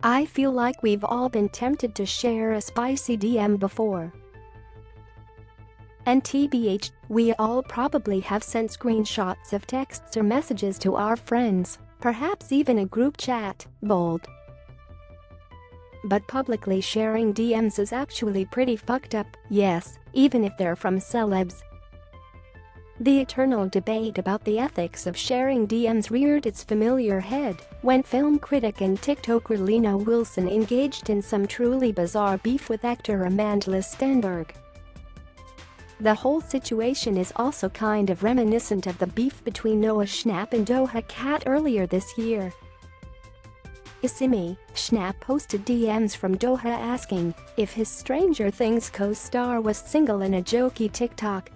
I feel like we've all been tempted to share a spicy DM before. And TBH, we all probably have sent screenshots of texts or messages to our friends, perhaps even a group chat, bold. But publicly sharing DMs is actually pretty fucked up, yes, even if they're from celebs. The eternal debate about the ethics of sharing DMs reared its familiar head when film critic and TikToker Lena Wilson engaged in some truly bizarre beef with actor Amandla Stenberg. The whole situation is also kind of reminiscent of the beef between Noah Schnapp and Doja Cat earlier this year. Isimi, Schnapp posted DMs from Doja asking if his Stranger Things co-star was single in a jokey TikTok.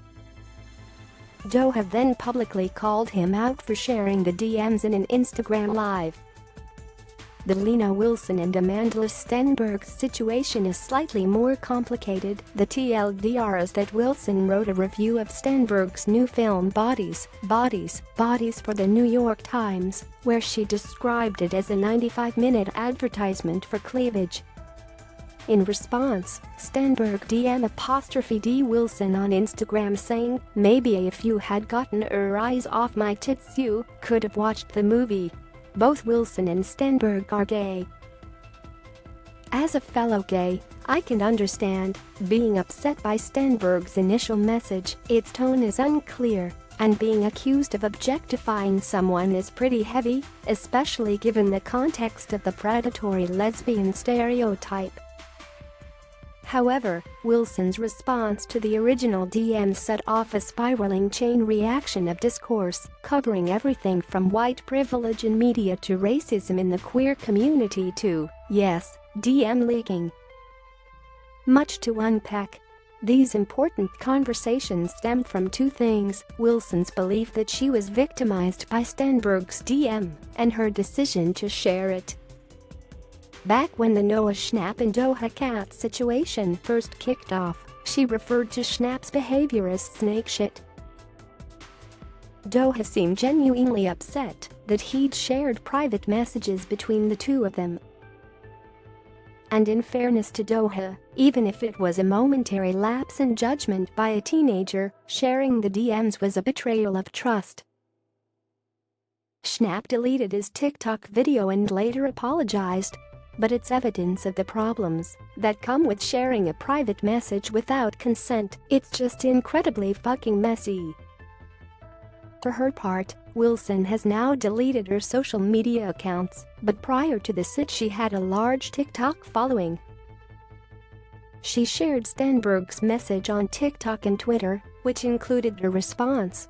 Doja then publicly called him out for sharing the DMs in an Instagram Live. The Lena Wilson and Amandla Stenberg situation is slightly more complicated. The TLDR is that Wilson wrote a review of Stenberg's new film Bodies for the New York Times, where she described it as a 95-minute advertisement for cleavage. In response, Stenberg DM''D Wilson on Instagram saying, "Maybe if you had gotten your eyes off my tits you could have watched the movie." Both Wilson and Stenberg are gay. As a fellow gay, I can understand being upset by Stenberg's initial message. Its tone is unclear, and being accused of objectifying someone is pretty heavy, especially given the context of the predatory lesbian stereotype. However, Wilson's response to the original DM set off a spiraling chain reaction of discourse, covering everything from white privilege in media to racism in the queer community to, yes, DM leaking. Much to unpack. These important conversations stemmed from two things: Wilson's belief that she was victimized by Stenberg's DM, and her decision to share it. Back when the Noah Schnapp and Doja Cat situation first kicked off, she referred to Schnapp's behavior as snake shit. Doja seemed genuinely upset that he'd shared private messages between the two of them. And in fairness to Doja, even if it was a momentary lapse in judgment by a teenager, sharing the DMs was a betrayal of trust. Schnapp deleted his TikTok video and later apologized. But it's evidence of the problems that come with sharing a private message without consent. It's just incredibly fucking messy. For her part, Wilson has now deleted her social media accounts, but prior to this she had a large TikTok following. She shared Stenberg's message on TikTok and Twitter, which included her response.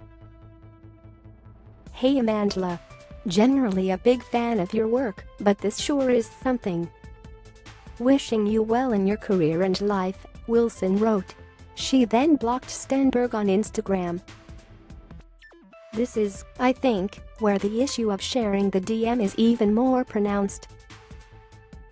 "Hey Amandla. Generally a big fan of your work, but this sure is something. Wishing you well in your career and life," Wilson wrote. She then blocked Stenberg on Instagram. This is, I think, where the issue of sharing the DM is even more pronounced.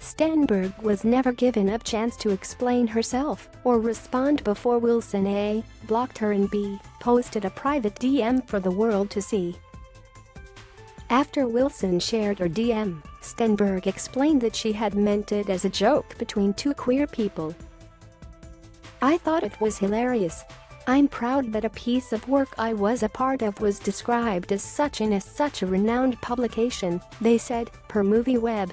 Stenberg was never given a chance to explain herself or respond before Wilson A. blocked her and B. posted a private DM for the world to see. After Wilson shared her DM, Stenberg explained that she had meant it as a joke between two queer people. "I thought it was hilarious. I'm proud that a piece of work I was a part of was described as such in such a renowned publication," they said, per MovieWeb.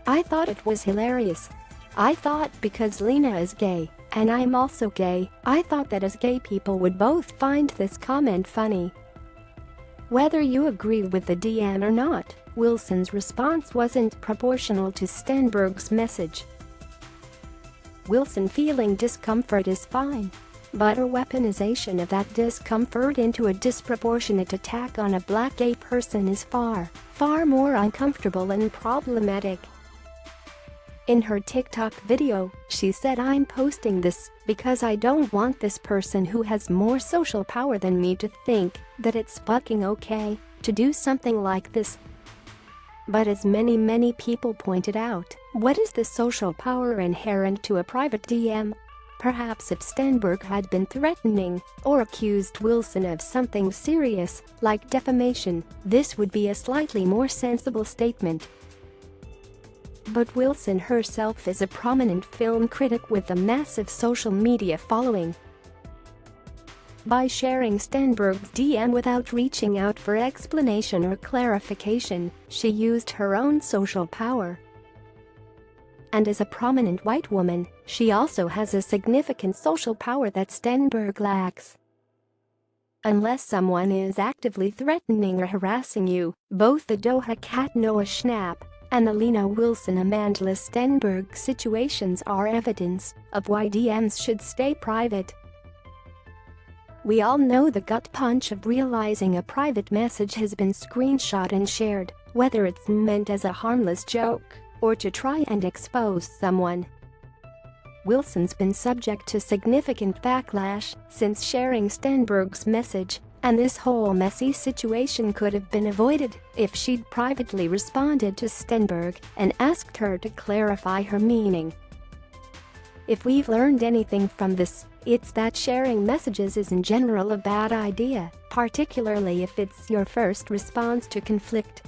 "I thought it was hilarious. I thought because Lena is gay, and I'm also gay, I thought that as gay people would both find this comment funny." Whether you agree with the DM or not, Wilson's response wasn't proportional to Stenberg's message. Wilson feeling discomfort is fine, but her weaponization of that discomfort into a disproportionate attack on a black gay person is far more uncomfortable and problematic. In her TikTok video, she said, "I'm posting this because I don't want this person who has more social power than me to think that it's fucking okay to do something like this." But as many people pointed out, what is the social power inherent to a private DM? Perhaps if Stenberg had been threatening or accused Wilson of something serious, like defamation, this would be a slightly more sensible statement. But Wilson herself is a prominent film critic with a massive social media following. By sharing Stenberg's DM without reaching out for explanation or clarification, she used her own social power. And as a prominent white woman, she also has a significant social power that Stenberg lacks. Unless someone is actively threatening or harassing you, both the Doja Cat Noah Schnapp and the Lena Wilson-Amanda Stenberg situations are evidence of why DMs should stay private. We all know the gut punch of realizing a private message has been screenshot and shared, whether it's meant as a harmless joke or to try and expose someone. Wilson's been subject to significant backlash since sharing Stenberg's message, and this whole messy situation could have been avoided if she'd privately responded to Stenberg and asked her to clarify her meaning. If we've learned anything from this, it's that sharing messages is in general a bad idea, particularly if it's your first response to conflict.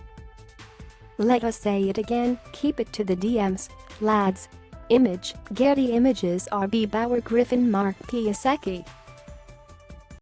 Let us say it again, keep it to the DMs, lads. Image, Getty Images. R.B. Bauer Griffin Mark Piasecki.